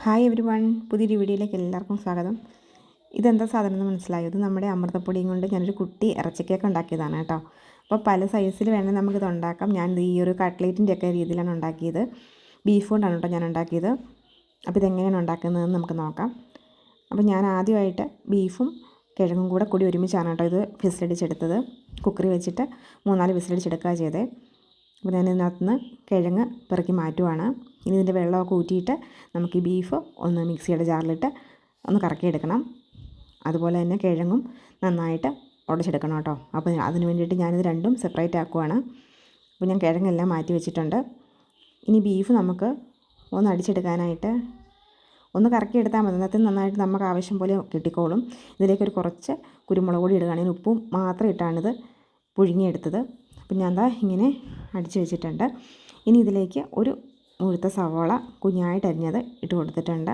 Hi every one, പുതിയൊരു വീഡിയോയിലേക്ക് എല്ലാവർക്കും സ്വാഗതം. ഇതെന്താ സാധനം എന്ന് മനസ്സിലായോ? ഇത് നമ്മുടെ അമൃതപ്പൊടിയും കൊണ്ട് ഞാനൊരു കുട്ടി ഇറച്ചിക്കേക്ക് ഉണ്ടാക്കിയതാണ് കേട്ടോ. അപ്പോൾ പല സൈസിൽ വേണമെങ്കിൽ നമുക്കിത് ഉണ്ടാക്കാം. ഞാൻ ഈ ഒരു കട്ട്ലേറ്റിൻ്റെ ഒക്കെ രീതിയിലാണ് ഉണ്ടാക്കിയത്. ബീഫ് കൊണ്ടാണ് കേട്ടോ ഞാൻ ഉണ്ടാക്കിയത്. അപ്പോൾ ഇതെങ്ങനെയാണ് ഉണ്ടാക്കുന്നതെന്ന് നമുക്ക് നോക്കാം. അപ്പോൾ ഞാൻ ആദ്യമായിട്ട് ബീഫും കിഴങ്ങും കൂടി ഒരുമിച്ചാണ് കേട്ടോ ഇത് വിസിലടിച്ചെടുത്തത്. കുക്കറി വെച്ചിട്ട് 3-4 വിസിലടിച്ചെടുക്കുക ചെയ്തേ. അപ്പോൾ ഞാൻ ഇതിനകത്തുനിന്ന് കിഴങ്ങ് പെറുക്കി മാറ്റുവാണ്. ഇനി ഇതിൻ്റെ വെള്ളമൊക്കെ ഊറ്റിയിട്ട് നമുക്ക് ഈ ബീഫ് ഒന്ന് മിക്സിയുടെ ജാറിലിട്ട് ഒന്ന് കറക്കിയെടുക്കണം. അതുപോലെ തന്നെ കിഴങ്ങും നന്നായിട്ട് ഉടച്ചെടുക്കണം കേട്ടോ. അപ്പോൾ അതിന് വേണ്ടിയിട്ട് ഞാനിത് രണ്ടും സെപ്പറേറ്റ് ആക്കുവാണ്. അപ്പോൾ ഞാൻ കിഴങ്ങെല്ലാം മാറ്റി വെച്ചിട്ടുണ്ട്. ഇനി ബീഫ് നമുക്ക് ഒന്ന് അടിച്ചെടുക്കാനായിട്ട് ഒന്ന് കറക്കിയെടുത്താൽ മതി. അതിനകത്ത് നന്നായിട്ട് നമുക്ക് ആവശ്യം പോലെ കിട്ടിക്കോളും. ഇതിലേക്കൊരു കുറച്ച് കുരുമുളക് പൊടി ഇടുകയാണെങ്കിൽ ഉപ്പും മാത്രം ഇട്ടാണിത് പുഴുങ്ങിയെടുത്തത്. അപ്പം ഞാൻ ഇങ്ങനെ അടിച്ച് വെച്ചിട്ടുണ്ട്. ഇനി ഇതിലേക്ക് ഒരു മുഴുത്ത സവാള കുഞ്ഞായിട്ട് അരിഞ്ഞത് ഇട്ട് കൊടുത്തിട്ടുണ്ട്.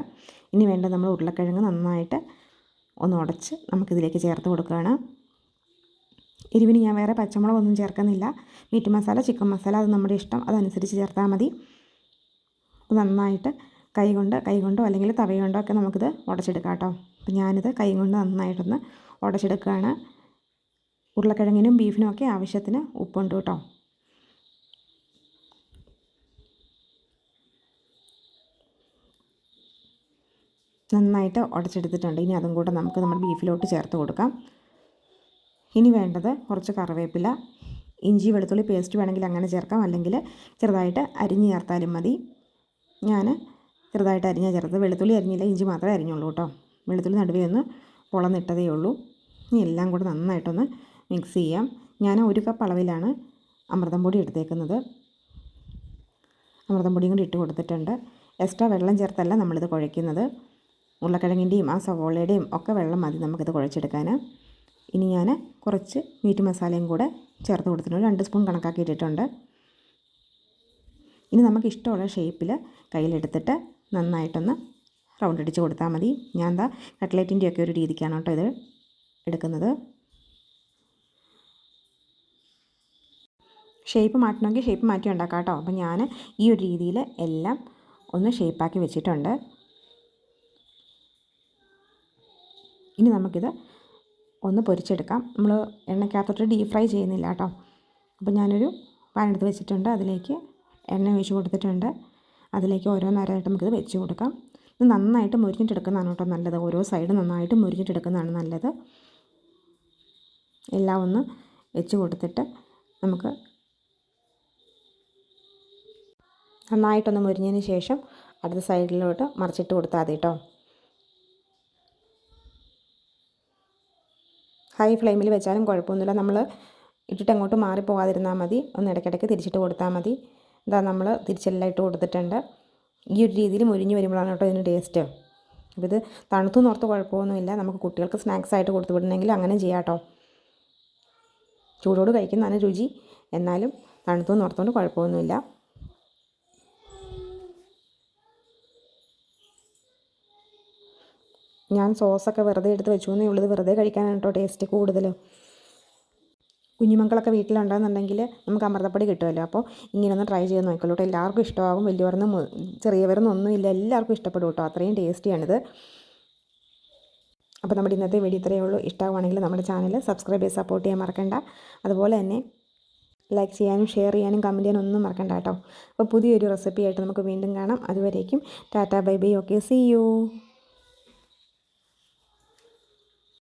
ഇനി വേണ്ട നമ്മൾ ഉരുളക്കിഴങ്ങ് നന്നായിട്ട് ഒന്ന് ഉടച്ച് നമുക്കിതിലേക്ക് ചേർത്ത് കൊടുക്കുകയാണ്. എരിവിന് ഞാൻ വേറെ പച്ചമുളകൊന്നും ചേർക്കുന്നില്ല. മീറ്റ് മസാല, ചിക്കൻ മസാല അത് നമ്മുടെ ഇഷ്ടം, അതനുസരിച്ച് ചേർത്താൽ മതി. നന്നായിട്ട് കൈ കൊണ്ടോ അല്ലെങ്കിൽ തവ കൊണ്ടോ ഒക്കെ നമുക്കിത് ഉടച്ചെടുക്കാം കേട്ടോ. അപ്പം ഞാനിത് കൈ കൊണ്ട് നന്നായിട്ടൊന്ന് ഉടച്ചെടുക്കുകയാണ്. ഉരുളക്കിഴങ്ങിനും ബീഫിനും ഒക്കെ ആവശ്യത്തിന് ഉപ്പുണ്ട് കേട്ടോ. നന്നായിട്ട് ഉടച്ചെടുത്തിട്ടുണ്ട്. ഇനി അതും കൂടെ നമുക്ക് നമ്മുടെ ബീഫിലോട്ട് ചേർത്ത് കൊടുക്കാം. ഇനി വേണ്ടത് കുറച്ച് കറിവേപ്പില, ഇഞ്ചി വെളുത്തുള്ളി പേസ്റ്റ് വേണമെങ്കിൽ അങ്ങനെ ചേർക്കാം, അല്ലെങ്കിൽ ചെറുതായിട്ട് അരിഞ്ഞ് ചേർത്താലും മതി. ഞാൻ ചെറുതായിട്ട് അരിഞ്ഞാൽ ചേർത്തത്. വെളുത്തുള്ളി അരിഞ്ഞില്ല, ഇഞ്ചി മാത്രമേ അരിഞ്ഞുള്ളൂ കേട്ടോ. വെളുത്തുള്ളി നടുവേ ഒന്ന് പൊളന്നിട്ടതേ ഉള്ളൂ. ഇനി എല്ലാം കൂടെ നന്നായിട്ടൊന്ന് മിക്സ് ചെയ്യാം. ഞാൻ 1 കപ്പ് അളവിലാണ് അമൃതം പൊടി എടുത്തേക്കുന്നത്. അമൃതം പൊടിയും കൂടി ഇട്ട് കൊടുത്തിട്ടുണ്ട്. എക്സ്ട്രാ വെള്ളം ചേർത്തല്ല നമ്മളിത് കുഴയ്ക്കുന്നത്. ഉരുളക്കിഴങ്ങിൻ്റെയും ആ സവോളയുടെയും ഒക്കെ വെള്ളം മതി നമുക്കിത് കുഴച്ചെടുക്കാൻ. ഇനി ഞാൻ കുറച്ച് മീറ്റ് മസാലയും കൂടെ ചേർത്ത് കൊടുത്തിട്ടുണ്ട്. 2 സ്പൂൺ കണക്കാക്കി ഇട്ടിട്ടുണ്ട്. ഇനി നമുക്ക് ഇഷ്ടമുള്ള ഷേപ്പിൽ കയ്യിലെടുത്തിട്ട് നന്നായിട്ടൊന്ന് റൗണ്ട് അടിച്ച് കൊടുത്താൽ മതി. ഞാൻ കട്ട്ലേറ്റിൻ്റെയൊക്കെ ഒരു രീതിക്കാണ് കേട്ടോ ഇത് എടുക്കുന്നത്. ഷേപ്പ് മാറ്റണമെങ്കിൽ ഷേപ്പ് മാറ്റി ഉണ്ടാക്കാം കേട്ടോ. അപ്പം ഞാൻ ഈ ഒരു രീതിയിൽ എല്ലാം ഒന്ന് ഷേപ്പാക്കി വെച്ചിട്ടുണ്ട്. ഇനി നമുക്കിത് ഒന്ന് പൊരിച്ചെടുക്കാം. നമ്മൾ എണ്ണയ്ക്കകത്തോട്ട് ഡീപ് ഫ്രൈ ചെയ്യുന്നില്ല കേട്ടോ. അപ്പോൾ ഞാനൊരു പാൻ എടുത്ത് വെച്ചിട്ടുണ്ട്. അതിലേക്ക് എണ്ണ ഒഴിച്ച് കൊടുത്തിട്ടുണ്ട്. അതിലേക്ക് ഓരോന്നേരമായിട്ട് നമുക്കിത് വെച്ച് കൊടുക്കാം. ഇത് നന്നായിട്ട് മുരിഞ്ഞിട്ടെടുക്കുന്നതാണ് കേട്ടോ നല്ലത്. ഓരോ സൈഡ് നന്നായിട്ട് മുരിഞ്ഞിട്ടെടുക്കുന്നതാണ് നല്ലത്. എല്ലാം ഒന്ന് വെച്ച് കൊടുത്തിട്ട് നമുക്ക് നന്നായിട്ടൊന്ന് മുരിഞ്ഞതിന് ശേഷം അടുത്ത സൈഡിലോട്ട് മറിച്ചിട്ട് കൊടുത്താൽ മതി കേട്ടോ. ഹൈ ഫ്ലെയിമിൽ വെച്ചാലും കുഴപ്പമൊന്നുമില്ല. നമ്മൾ ഇട്ടിട്ട് അങ്ങോട്ട് മാറിപ്പോകാതിരുന്നാൽ മതി. ഒന്ന് ഇടയ്ക്കിടയ്ക്ക് തിരിച്ചിട്ട് കൊടുത്താൽ മതി. നമ്മൾ തിരിച്ചെല്ലാം ഇട്ട് കൊടുത്തിട്ടുണ്ട്. ഈ ഒരു രീതിയിൽ മുരിഞ്ഞ് വരുമ്പോഴാണ് കേട്ടോ ഇതിന് ടേസ്റ്റ്. അപ്പോൾ ഇത് തണുത്തു നോർത്ത് കുഴപ്പമൊന്നുമില്ല. നമുക്ക് കുട്ടികൾക്ക് സ്നാക്സ് ആയിട്ട് കൊടുത്തു വിടണമെങ്കിൽ അങ്ങനെ ചെയ്യാം കേട്ടോ. ചൂടോട് കഴിക്കുന്നതാണ് രുചി. എന്നാലും തണുത്തു നോർത്തുകൊണ്ട് കുഴപ്പമൊന്നുമില്ല. ഞാൻ സോസൊക്കെ വെറുതെ എടുത്ത് വെച്ചു എന്നേ ഉള്ളത്. വെറുതെ കഴിക്കാനാണ് കേട്ടോ ടേസ്റ്റ് കൂടുതൽ. കുഞ്ഞുമക്കളൊക്കെ വീട്ടിലുണ്ടെന്നുണ്ടെങ്കിൽ നമുക്ക് അമൃതപ്പൊടി കിട്ടുമല്ലോ. അപ്പോൾ ഇങ്ങനെയൊന്ന് ട്രൈ ചെയ്ത് നോക്കിക്കോളൂ കേട്ടോ. എല്ലാവർക്കും ഇഷ്ടമാകും. വലിയവരെന്നും ചെറിയവരെന്നൊന്നുമില്ല, എല്ലാവർക്കും ഇഷ്ടപ്പെടും കേട്ടോ. അത്രയും ടേസ്റ്റിയാണിത്. അപ്പോൾ നമ്മുടെ ഇന്നത്തെ വീഡിയോ ഇത്രയേ ഉള്ളൂ. ഇഷ്ടമാണെങ്കിൽ നമ്മുടെ ചാനൽ സബ്സ്ക്രൈബ് ചെയ്ത് സപ്പോർട്ട് ചെയ്യാൻ മറക്കണ്ട. അതുപോലെ തന്നെ ലൈക്ക് ചെയ്യാനും ഷെയർ ചെയ്യാനും കമൻറ്റ് ചെയ്യാനും ഒന്നും മറക്കണ്ട കേട്ടോ. അപ്പോൾ പുതിയൊരു റെസിപ്പി ആയിട്ട് നമുക്ക് വീണ്ടും കാണാം. അതുവരേക്കും tata bye bye. Okay, see U.